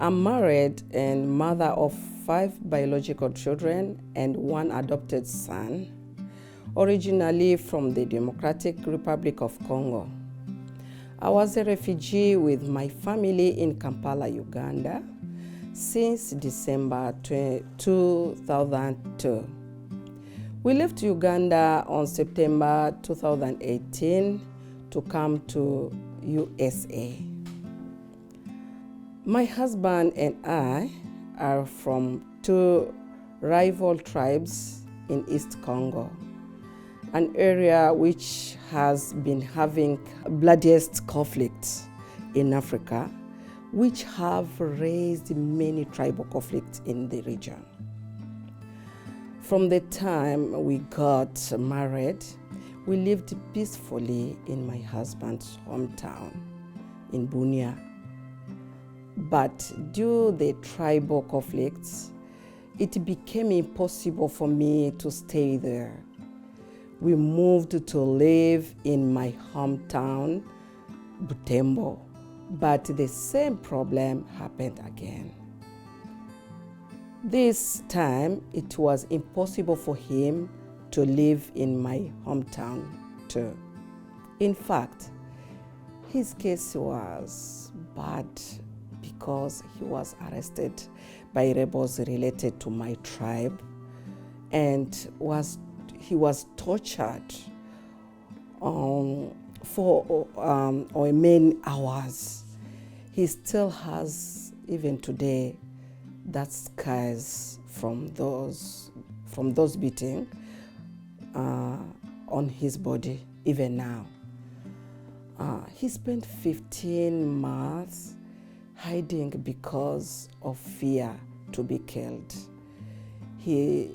I'm married and mother of 5 biological children and 1 adopted son, originally from the Democratic Republic of Congo. I was a refugee with my family in Kampala, Uganda, since December 2002. We left Uganda on September 2018 to come to USA. My husband and I are from 2 rival tribes in East Congo, an area which has been having bloodiest conflicts in Africa, which have raised many tribal conflicts in the region. From the time we got married, we lived peacefully in my husband's hometown in Bunia. But due to the tribal conflicts, it became impossible for me to stay there. We moved to live in my hometown, Butembo, but the same problem happened again. This time, it was impossible for him to live in my hometown too. In fact, his case was bad because he was arrested by rebels related to my tribe and he was tortured for many hours. He still has, even today, that scars from those beating on his body, even now. He spent 15 months hiding because of fear to be killed. He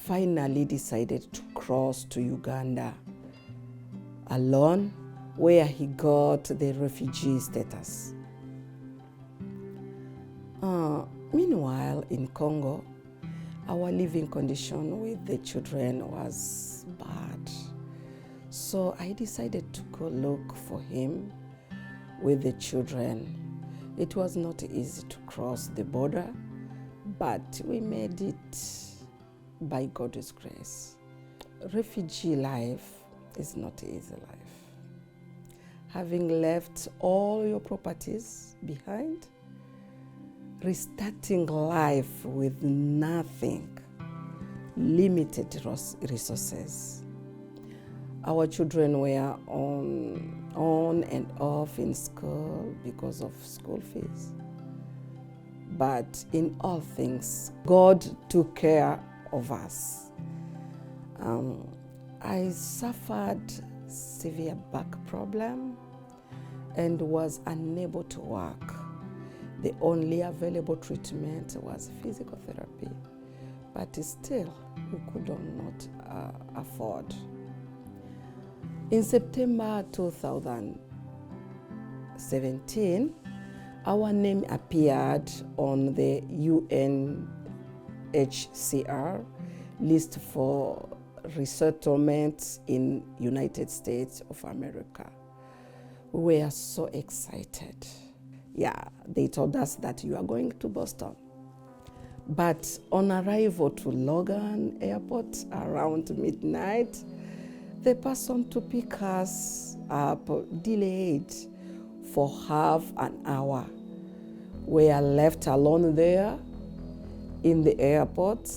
finally decided to cross to Uganda alone, where he got the refugee status. Meanwhile, in Congo, our living condition with the children was bad. So I decided to go look for him with the children. It was not easy to cross the border, but we made it by God's grace. Refugee life is not easy life. Having left all your properties behind, restarting life with nothing, limited resources. Our children were on and off in school because of school fees. But in all things, God took care of us. I suffered severe back problem and was unable to work. The only available treatment was physical therapy, but still we could not afford. In September 2017, our name appeared on the UNHCR list for resettlement in United States of America. We were so excited. Yeah, they told us that you are going to Boston. But on arrival to Logan Airport around midnight, the person to pick us up delayed for half an hour. We are left alone there in the airport.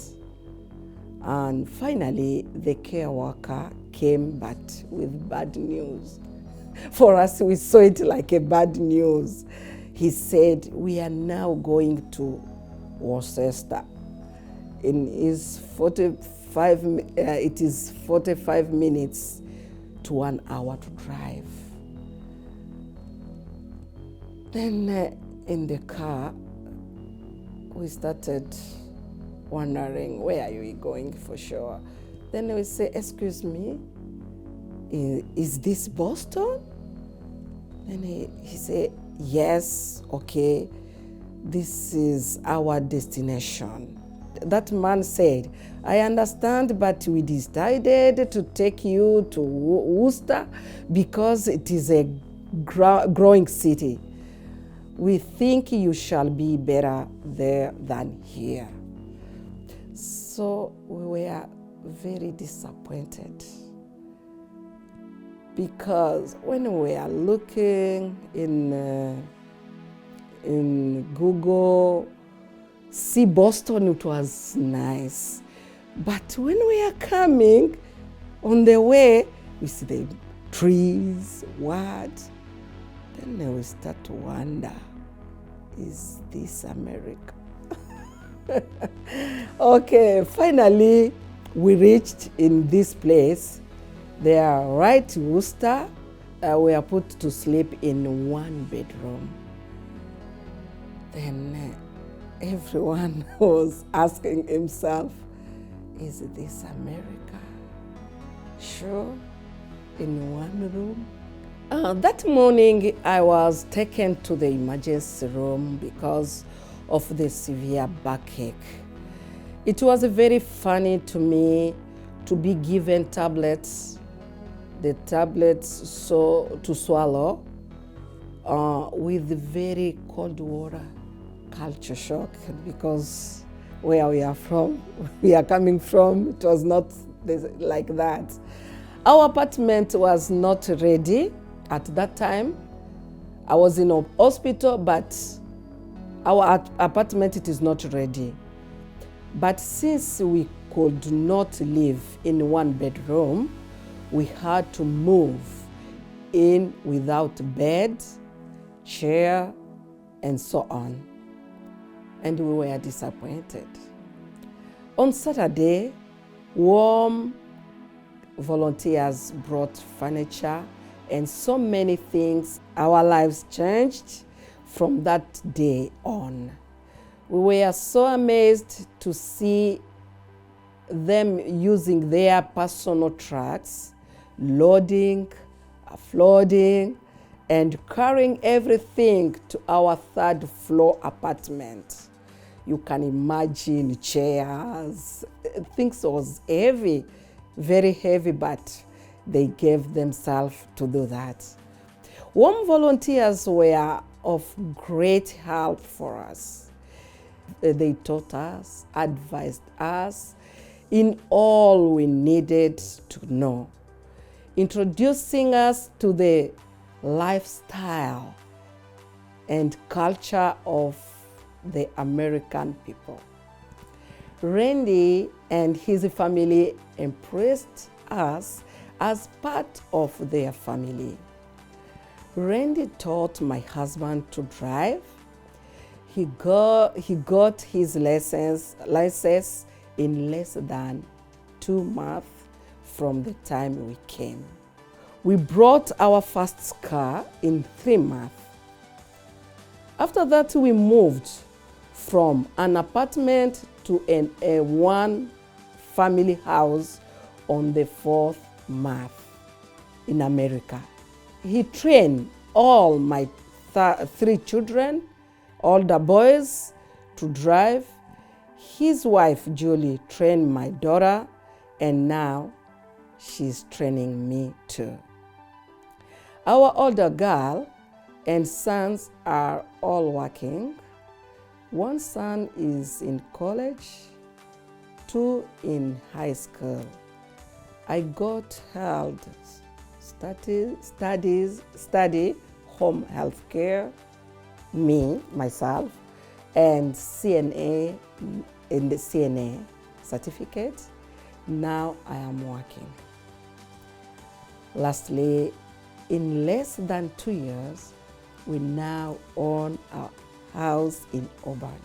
And finally, the care worker came but with bad news. For us, we saw it like a bad news. He said, we are now going to Worcester. It is 45 minutes to 1 hour to drive. Then in the car, we started wondering, where are we going for sure? Then we say, excuse me, is this Boston? Then he said, yes, okay, this is our destination. That man said, I understand, but we decided to take you to Worcester because it is a growing city. We think you shall be better there than here. So we were very disappointed, because when we are looking in Google, see Boston, it was nice. But when we are coming on the way, we see the trees, what? Then we start to wonder, is this America? Okay, finally we reached in this place. They are right in Worcester. We are put to sleep in one bedroom. Then everyone was asking himself, is this America? Sure, in one room? That morning I was taken to the emergency room because of the severe backache. It was very funny to me to be given tablets, the tablets to swallow with very cold water. Culture shock, because where we are coming from, it was not like that. Our apartment was not ready at that time. I was in a hospital, but our apartment, it is not ready. But since we could not live in one bedroom, we had to move in without bed, chair, and so on. And we were disappointed. On Saturday, warm volunteers brought furniture and so many things. Our lives changed from that day on. We were so amazed to see them using their personal trucks, loading, offloading, and carrying everything to our third floor apartment. You can imagine chairs, things was heavy, very heavy, but they gave themselves to do that. Warm volunteers were of great help for us. They taught us, advised us in all we needed to know, introducing us to the lifestyle and culture of the American people. Randy and his family embraced us as part of their family. Randy taught my husband to drive. He got his license in less than 2 months from the time we came. We brought our first car in 3 months. After that, we moved from an apartment to a one-family house on the 4th month in America. He trained all my 3 children, all the boys, to drive. His wife, Julie, trained my daughter, and now she's training me too. Our older girl and sons are all working. One son is in college, 2 in high school. I got held study home health care, myself, and CNA in the CNA certificate. Now I am working. Lastly, in less than 2 years, we now own a house in Auburn.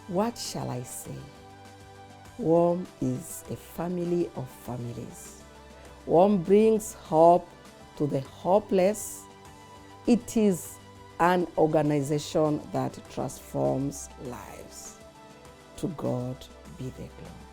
What shall I say? WORM is a family of families. WORM brings hope to the hopeless. It is an organization that transforms lives. To God be the glory.